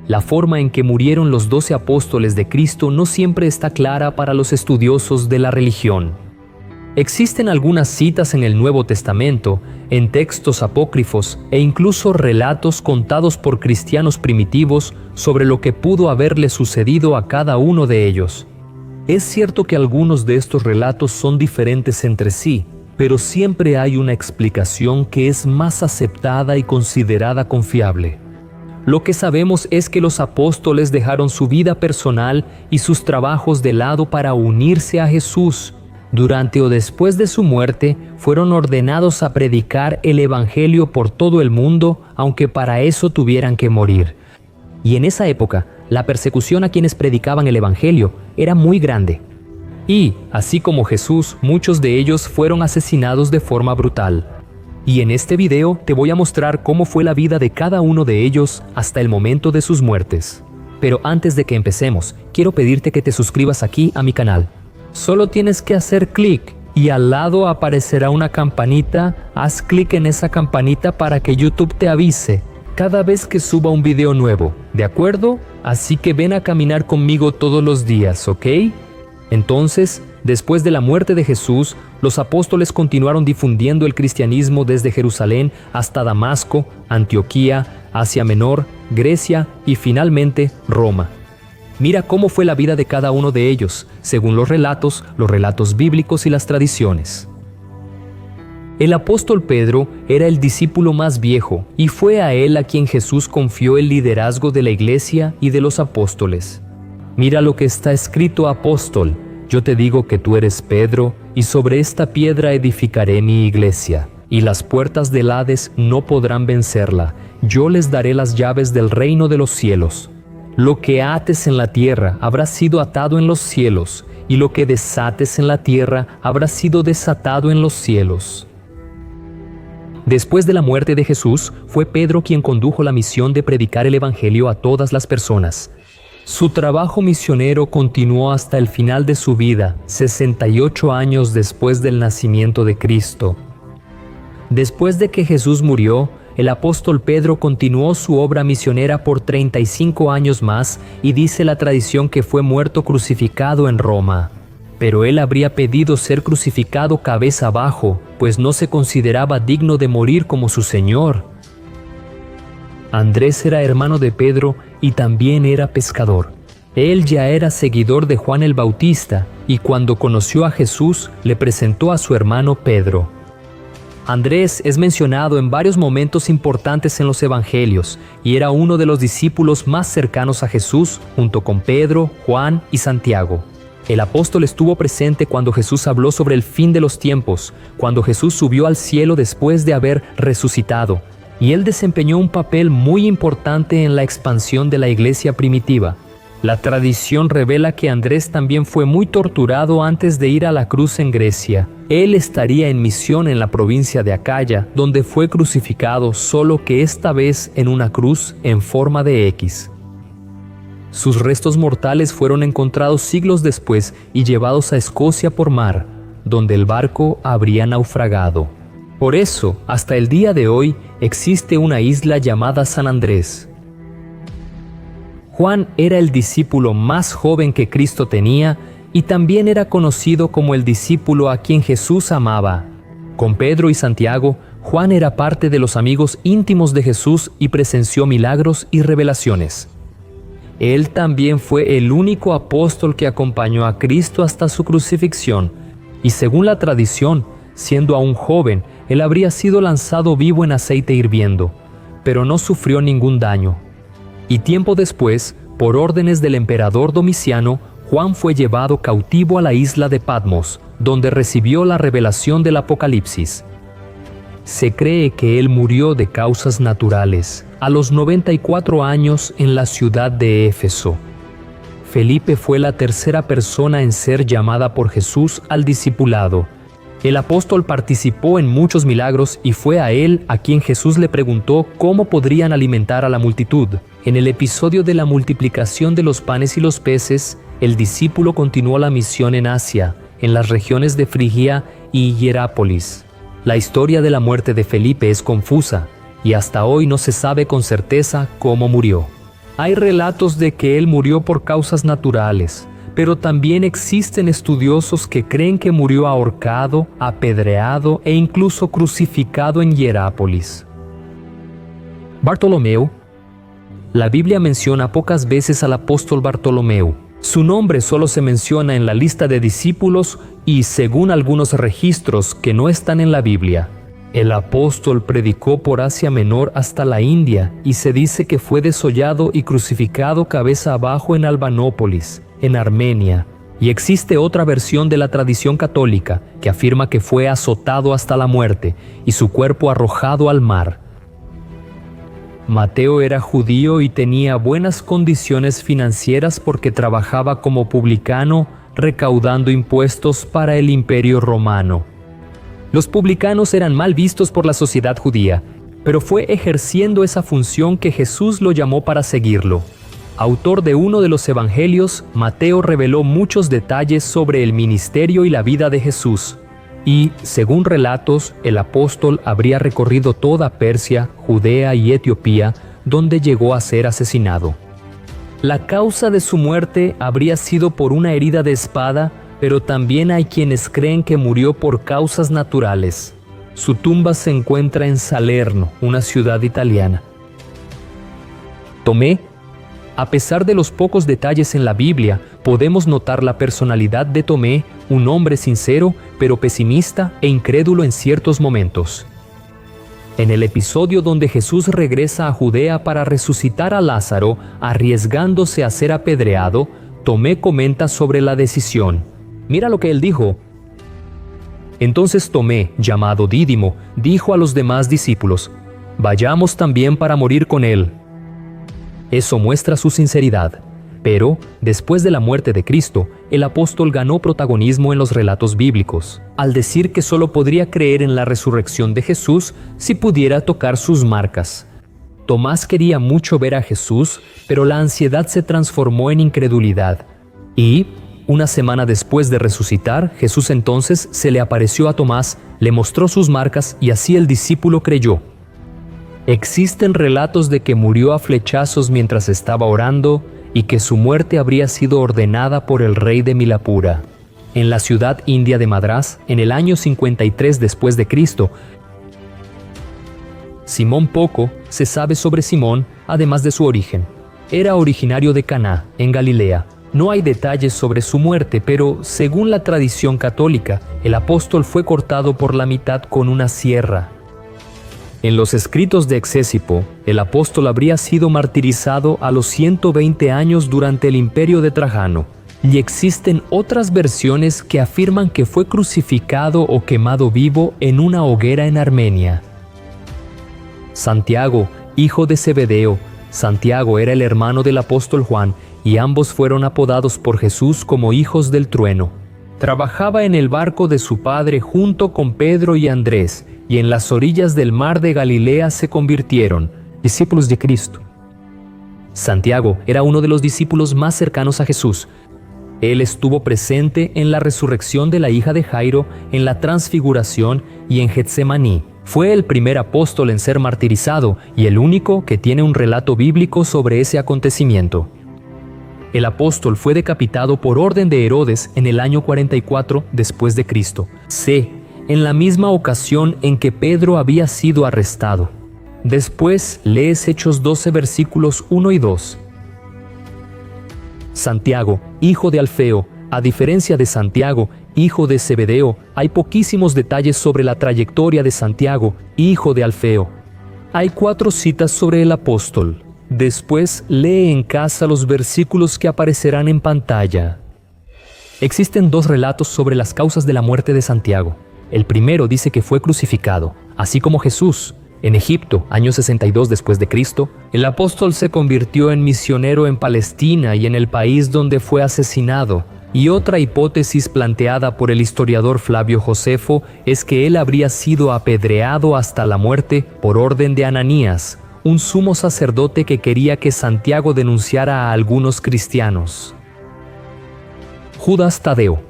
La forma en que murieron los 12 apóstoles de Cristo no siempre está clara para los estudiosos de la religión. Existen algunas citas en el Nuevo Testamento, en textos apócrifos e incluso relatos contados por cristianos primitivos sobre lo que pudo haberle sucedido a cada uno de ellos. Es cierto que algunos de estos relatos son diferentes entre sí, pero siempre hay una explicación que es más aceptada y considerada confiable. Lo que sabemos es que los apóstoles dejaron su vida personal y sus trabajos de lado para unirse a Jesús. Durante o después de su muerte, fueron ordenados a predicar el Evangelio por todo el mundo, aunque para eso tuvieran que morir. Y en esa época, la persecución a quienes predicaban el Evangelio era muy grande. Y, así como Jesús, muchos de ellos fueron asesinados de forma brutal. Y en este video te voy a mostrar cómo fue la vida de cada uno de ellos hasta el momento de sus muertes. Pero antes de que empecemos, quiero pedirte que te suscribas aquí a mi canal. Solo tienes que hacer clic y al lado aparecerá una campanita. Haz clic en esa campanita para que YouTube te avise cada vez que suba un video nuevo, ¿de acuerdo? Así que ven a caminar conmigo todos los días, ¿ok? Entonces, después de la muerte de Jesús, los apóstoles continuaron difundiendo el cristianismo desde Jerusalén hasta Damasco, Antioquía, Asia Menor, Grecia y finalmente Roma. Mira cómo fue la vida de cada uno de ellos, según los relatos bíblicos y las tradiciones. El apóstol Pedro era el discípulo más viejo y fue a él a quien Jesús confió el liderazgo de la iglesia y de los apóstoles. Mira lo que está escrito: apóstol, yo te digo que tú eres Pedro, y sobre esta piedra edificaré mi iglesia, y las puertas del Hades no podrán vencerla. Yo les daré las llaves del reino de los cielos. Lo que ates en la tierra habrá sido atado en los cielos, y lo que desates en la tierra habrá sido desatado en los cielos. Después de la muerte de Jesús, fue Pedro quien condujo la misión de predicar el Evangelio a todas las personas. Su trabajo misionero continuó hasta el final de su vida, 68 años después del nacimiento de Cristo. Después de que Jesús murió, el apóstol Pedro continuó su obra misionera por 35 años más y dice la tradición que fue muerto crucificado en Roma. Pero él habría pedido ser crucificado cabeza abajo, pues no se consideraba digno de morir como su Señor. Andrés era hermano de Pedro y también era pescador. Él ya era seguidor de Juan el Bautista y cuando conoció a Jesús le presentó a su hermano Pedro. Andrés es mencionado en varios momentos importantes en los evangelios y era uno de los discípulos más cercanos a Jesús junto con Pedro, Juan y Santiago. El apóstol estuvo presente cuando Jesús habló sobre el fin de los tiempos, cuando Jesús subió al cielo después de haber resucitado, y él desempeñó un papel muy importante en la expansión de la iglesia primitiva. La tradición revela que Andrés también fue muy torturado antes de ir a la cruz en Grecia. Él estaría en misión en la provincia de Acaya, donde fue crucificado, solo que esta vez en una cruz en forma de X. Sus restos mortales fueron encontrados siglos después y llevados a Escocia por mar, donde el barco habría naufragado. Por eso, hasta el día de hoy, existe una isla llamada San Andrés. Juan era el discípulo más joven que Cristo tenía y también era conocido como el discípulo a quien Jesús amaba. Con Pedro y Santiago, Juan era parte de los amigos íntimos de Jesús y presenció milagros y revelaciones. Él también fue el único apóstol que acompañó a Cristo hasta su crucifixión, y según la tradición, siendo aún joven, él habría sido lanzado vivo en aceite hirviendo, pero no sufrió ningún daño. Y tiempo después, por órdenes del emperador Domiciano, Juan fue llevado cautivo a la isla de Patmos, donde recibió la revelación del Apocalipsis. Se cree que él murió de causas naturales, a los 94 años en la ciudad de Éfeso. Felipe fue la tercera persona en ser llamada por Jesús al discipulado. El apóstol participó en muchos milagros y fue a él a quien Jesús le preguntó cómo podrían alimentar a la multitud. En el episodio de la multiplicación de los panes y los peces, el discípulo continuó la misión en Asia, en las regiones de Frigia y Hierápolis. La historia de la muerte de Felipe es confusa y hasta hoy no se sabe con certeza cómo murió. Hay relatos de que él murió por causas naturales, pero también existen estudiosos que creen que murió ahorcado, apedreado e incluso crucificado en Hierápolis. Bartolomeo. La Biblia menciona pocas veces al apóstol Bartolomeo. Su nombre solo se menciona en la lista de discípulos y según algunos registros que no están en la Biblia. El apóstol predicó por Asia Menor hasta la India y se dice que fue desollado y crucificado cabeza abajo en Albanópolis, en Armenia. Y existe otra versión de la tradición católica que afirma que fue azotado hasta la muerte y su cuerpo arrojado al mar. Mateo era judío y tenía buenas condiciones financieras porque trabajaba como publicano recaudando impuestos para el Imperio Romano. Los publicanos eran mal vistos por la sociedad judía, pero fue ejerciendo esa función que Jesús lo llamó para seguirlo. Autor de uno de los evangelios, Mateo reveló muchos detalles sobre el ministerio y la vida de Jesús. Y, según relatos, el apóstol habría recorrido toda Persia, Judea y Etiopía, donde llegó a ser asesinado. La causa de su muerte habría sido por una herida de espada, pero también hay quienes creen que murió por causas naturales. Su tumba se encuentra en Salerno, una ciudad italiana. Tomé. A pesar de los pocos detalles en la Biblia, podemos notar la personalidad de Tomé, un hombre sincero, pero pesimista e incrédulo en ciertos momentos. En el episodio donde Jesús regresa a Judea para resucitar a Lázaro, arriesgándose a ser apedreado, Tomé comenta sobre la decisión. Mira lo que él dijo. Entonces Tomé, llamado Dídimo, dijo a los demás discípulos: «Vayamos también para morir con él». Eso muestra su sinceridad. Pero, después de la muerte de Cristo, el apóstol ganó protagonismo en los relatos bíblicos, al decir que solo podría creer en la resurrección de Jesús si pudiera tocar sus marcas. Tomás quería mucho ver a Jesús, pero la ansiedad se transformó en incredulidad. Y, una semana después de resucitar, Jesús entonces se le apareció a Tomás, le mostró sus marcas y así el discípulo creyó. Existen relatos de que murió a flechazos mientras estaba orando y que su muerte habría sido ordenada por el rey de Milapura. En la ciudad india de Madrás, en el año 53 después de Cristo, Simón poco se sabe sobre Simón, además de su origen. Era originario de Caná, en Galilea. No hay detalles sobre su muerte, pero según la tradición católica, el apóstol fue cortado por la mitad con una sierra. En los escritos de Ctesipo, el apóstol habría sido martirizado a los 120 años durante el imperio de Trajano, y existen otras versiones que afirman que fue crucificado o quemado vivo en una hoguera en Armenia. Santiago, hijo de Zebedeo. Santiago era el hermano del apóstol Juan, y ambos fueron apodados por Jesús como hijos del trueno. Trabajaba en el barco de su padre junto con Pedro y Andrés, y en las orillas del mar de Galilea se convirtieron, discípulos de Cristo. Santiago era uno de los discípulos más cercanos a Jesús. Él estuvo presente en la resurrección de la hija de Jairo, en la transfiguración y en Getsemaní. Fue el primer apóstol en ser martirizado y el único que tiene un relato bíblico sobre ese acontecimiento. El apóstol fue decapitado por orden de Herodes en el año 44 después de Cristo. C. En la misma ocasión en que Pedro había sido arrestado. Después lees Hechos 12 versículos 1 y 2. Santiago, hijo de Alfeo. A diferencia de Santiago, hijo de Zebedeo, hay poquísimos detalles sobre la trayectoria de Santiago, hijo de Alfeo. Hay 4 citas sobre el apóstol. Después lee en casa los versículos que aparecerán en pantalla. Existen 2 relatos sobre las causas de la muerte de Santiago. El primero dice que fue crucificado, así como Jesús. En Egipto, año 62 después de Cristo, el apóstol se convirtió en misionero en Palestina y en el país donde fue asesinado. Y otra hipótesis planteada por el historiador Flavio Josefo es que él habría sido apedreado hasta la muerte por orden de Ananías, un sumo sacerdote que quería que Santiago denunciara a algunos cristianos. Judas Tadeo.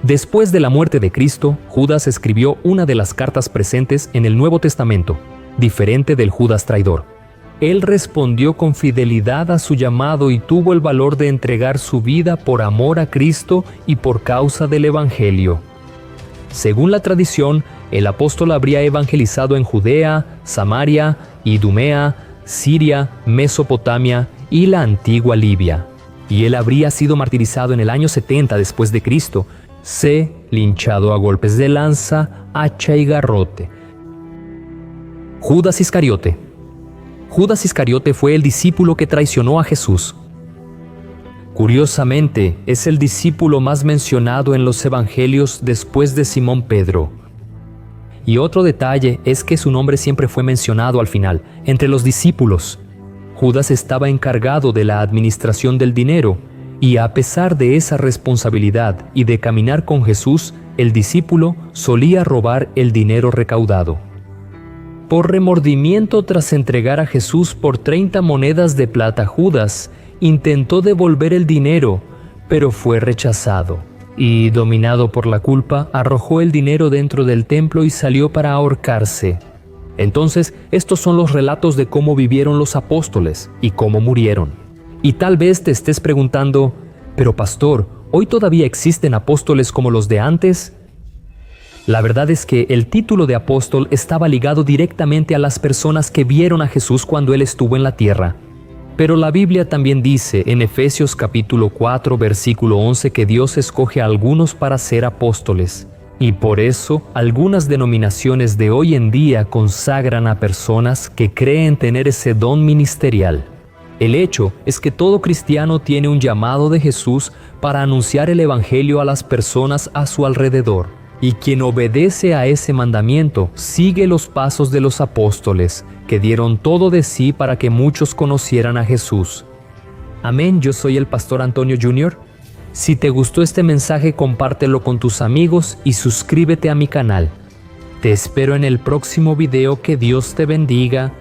Después de la muerte de Cristo, Judas escribió una de las cartas presentes en el Nuevo Testamento, diferente del Judas traidor. él respondió con fidelidad a su llamado y tuvo el valor de entregar su vida por amor a Cristo y por causa del Evangelio. Según la tradición, el apóstol habría evangelizado en Judea, Samaria, Idumea, Siria, Mesopotamia y la antigua Libia. Y él habría sido martirizado en el año 70 después de Cristo, linchado a golpes de lanza, hacha y garrote. Judas Iscariote. Judas Iscariote fue el discípulo que traicionó a Jesús. Curiosamente, es el discípulo más mencionado en los evangelios después de Simón Pedro. Y otro detalle es que su nombre siempre fue mencionado al final, entre los discípulos. Judas estaba encargado de la administración del dinero, y a pesar de esa responsabilidad y de caminar con Jesús, el discípulo solía robar el dinero recaudado. Por remordimiento tras entregar a Jesús por 30 monedas de plata, Judas intentó devolver el dinero, pero fue rechazado. Y, dominado por la culpa, arrojó el dinero dentro del templo y salió para ahorcarse. Entonces, estos son los relatos de cómo vivieron los apóstoles y cómo murieron. Y tal vez te estés preguntando, pero pastor, ¿hoy todavía existen apóstoles como los de antes? La verdad es que el título de apóstol estaba ligado directamente a las personas que vieron a Jesús cuando Él estuvo en la tierra. Pero la Biblia también dice en Efesios capítulo 4, versículo 11 que Dios escoge a algunos para ser apóstoles. Y por eso, algunas denominaciones de hoy en día consagran a personas que creen tener ese don ministerial. El hecho es que todo cristiano tiene un llamado de Jesús para anunciar el Evangelio a las personas a su alrededor. Y quien obedece a ese mandamiento sigue los pasos de los apóstoles, que dieron todo de sí para que muchos conocieran a Jesús. Amén, yo soy el pastor Antonio Jr. Si te gustó este mensaje, compártelo con tus amigos y suscríbete a mi canal. Te espero en el próximo video. Que Dios te bendiga.